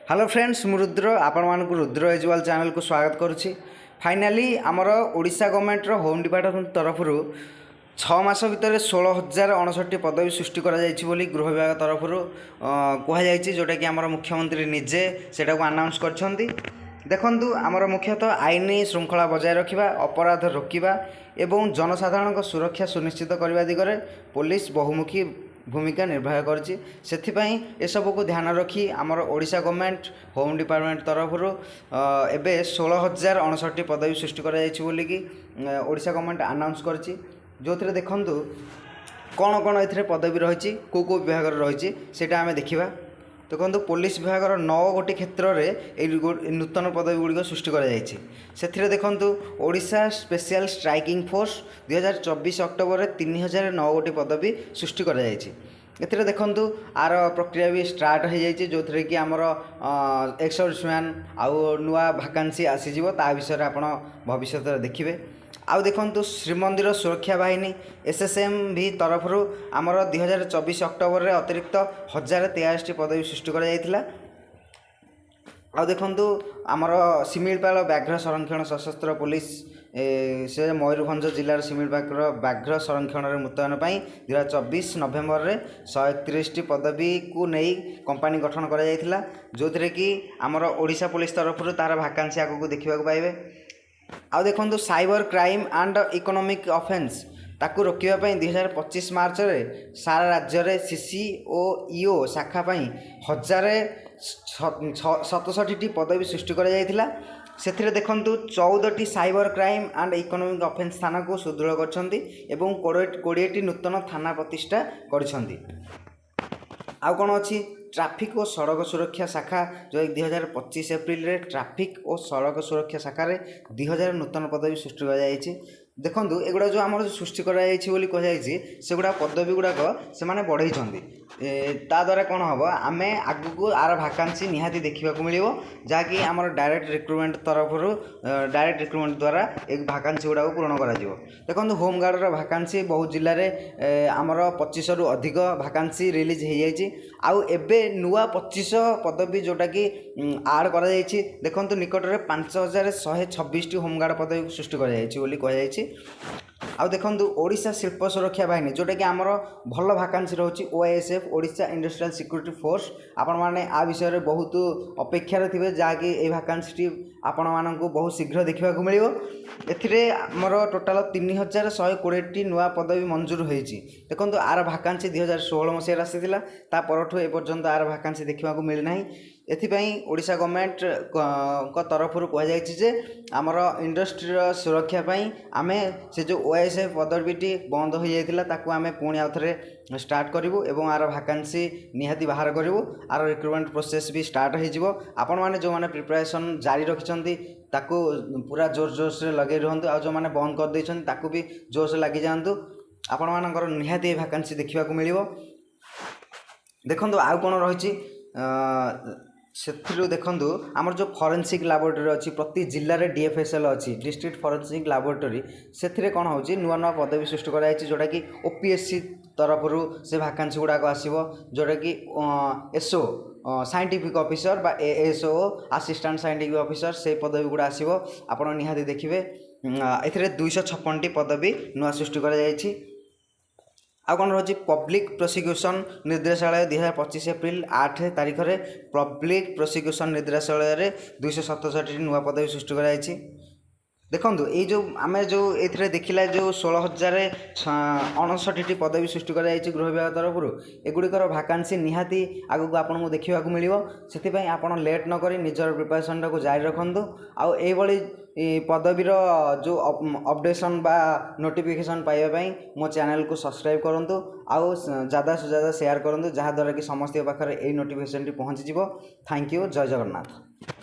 Hello friends मु रुद्र आपण Rudra एजुआल channel को स्वागत करुच्ची। फाइनाली आमर ओडिशा गवर्नमेंट होम डिपार्टमेंट तरफ 6 मास भितर 16,069 पदवी सृष्टि करा गृह विभाग तरफ कहुई जोटा कि आमर मुख्यमंत्री निजे सेटा को अनाउंस करछंती। देखंतु आमर मुख्यतः आईन श्रृंखला बजाय रखा, अपराध रोकवा एवं जनसाधारण सुरक्षा सुनिश्चित करने दिगरे पुलिस बहुमुखी भूमिका निर्वाह करछि। सेथिपई एसबू को ध्यान रखी आमर ओडिशा गवर्नमेंट होम डिपार्टमेंट तरफ एबे 16,069 पदवी सृष्टि कराଯାଇଛି बोलिकी ओडिशा गवर्नमेंट अनाउंस करछि। जो थे देखंतु कौन कौन ए पदवी रही कौ विभाग रही सेटा आमे देखिबा। देखो पुलिस विभाग 9 गोटी क्षेत्र में नूतन पदवी गुड़िक सृष्टि कर देखु Odisha special striking force 2024 October 3009 गोटी पदवी सृष्टि कर देखु आर प्रक्रिया भी स्टार्ट हो जाए जो थे कि आमर एक्सर्विसमैन आउ नुआ भाकांसी आसीज ता विषय आप भविष्य देखिए। आउ देखु श्रीमंदिर सुरक्षा बाहिनी एसएसएम भी तरफ आमर 2024 अक्टोबर अतिरिक्त 1083 पदवी सृष्टि कर देखु आमर शिमिलपाल व्याघ्र संरक्षण सशस्त्र पुलिस से मयूरभंज जिलार शिमिलपाल व्याघ्र संरक्षण में मुतयन 2024 नवेम्बर में 131 पदवी को नहीं कंपनी गठन कर जो थे कि आमर ओडिशा पुलिस तरफ तार भाकांसी आगू देखा पाइबे। आउ देखो cyber crime and economic offence ताकू रोकने 2025 मार्च रे सारा राज्य रे सीसीओईओ शाखा 1067 पदवी सृष्टि कर से देखु 14टी cyber crime and economic offence थाना को सुदृढ़ कर 20 नूतन थाना प्रतिष्ठा कर। आउ कौन अच्छी ट्रैफिक और सड़क सुरक्षा शाखा जो 2025 एप्रिल रे ट्रैफिक और सड़क सुरक्षा शाखा 2000 नूतन पदवी सृष्टि कर देखु एगुड़ा जो आम सृष्टि करा पदवी गुड़ाक से बढ़ई ता द्वारा कौन हम आम आग को आर भाकांसी निहाती देखा मिल जहाँकि आम डायरेक्ट रिक्रुटमेंट तरफ डायरेक्ट रिक्रुटमेंट द्वारा एक भाकांसी गुड़ाक पूरण कर देखो होमगार्डर भाकांसी बहुत जिले में आमर 25 रु अधिक भाकांसी रिलीज हो जाए। आउ एबे नुआ 25 पदवी जोटा कि आड कर देखो निकट में 5126 होमगार्ड पदवी सृष्टि कर आउ देखो ओडिशा शिल्प सुरक्षा बाहिनी जोटा कि आमर भल भाकांसी रोचे ओआईएसएफ ओडिशा इंडस्ट्रियल सिक्योरिटी फोर्स आपण मैंने आ विषय में बहुत अपेक्षार थे जहाँकि ये भाकांसी आपण मानक बहुत शीघ्र देखा मिल एमर टोटाल 3120 नुआ पदवी मंजूर होती। देखो आर भाकांसी 2016 मसीह आसाला तापरठू एपर्यंत आर भाकांसी देखा मिलना एथिपाई ओडिशा गवर्नमेंट तरफ कहुई आमर इंडस्ट्री सुरक्षा आम से जो ओआईएसएफ पदवीटी बंद हो जाता आम पुणी आउ थे स्टार्ट करूँ और आर भाकांसी निहाती बाहर करूँ आर रिक्रुटमेंट प्रोसेस भी स्टार्ट हो आपण मैंने जो मैंने प्रिपरेशन जारी रखिंट ताकू पूरा जोर जोर से लगे रुहतु आ जो मैंने बंद कर देछन ताकू भी जोर से लगी जातु आपण मानकर निहाती भाकांसी देखा मिल। देखो आउ कौन रही से देखु आमर जो फॉरेंसिक लैबोरेटरी अच्छी प्रति जिले में डीएफएसएल अच्छी डिस्ट्रिक्ट फॉरेंसिक लैबोरेटरी से कौन हो नुआ नुआ पदवी सृष्टि कर जोटा कि ओपीएससी तरफ से भाकांसी गुड़ाक आसो जोटा कि एसओ साइंटिफिक ऑफिसर बा एएसओ असिस्टेंट साइंटिफिक ऑफिसर से पदवी गुड़ा आसो आपड़ निहाती देखिए। ए 256 पदवी नुआ सृष्टि कर आउ कौन रही पब्लिक प्रोसिक्यूशन निर्देशालय 2025 एप्रिल 8 तारीख में पब्लिक प्रोसिक्यूशन निर्देशालय 267 नुआ पदवी सृष्टि कर देखो ये जो आम जो ये देखला जो 16,069 पदवी सृष्टि कर गृह विभाग तरफ एगुड़िकर भाकांसी निहाती आगू आपको देखा मिल से आप लेट नक निजर प्रिपरेशन को जारी रखु आउ पदवीर जो अपडेशन बा नोटिफिकेशन पाइबापी मो चैनल को सब्सक्राइब करूँ आउ ज़्यादा से ज़्यादा शेयर करूँ जहाँद्वारा कि समस्त पाखे यही नोटिफिकेशन पहुँची। Thank you. जय जगन्नाथ।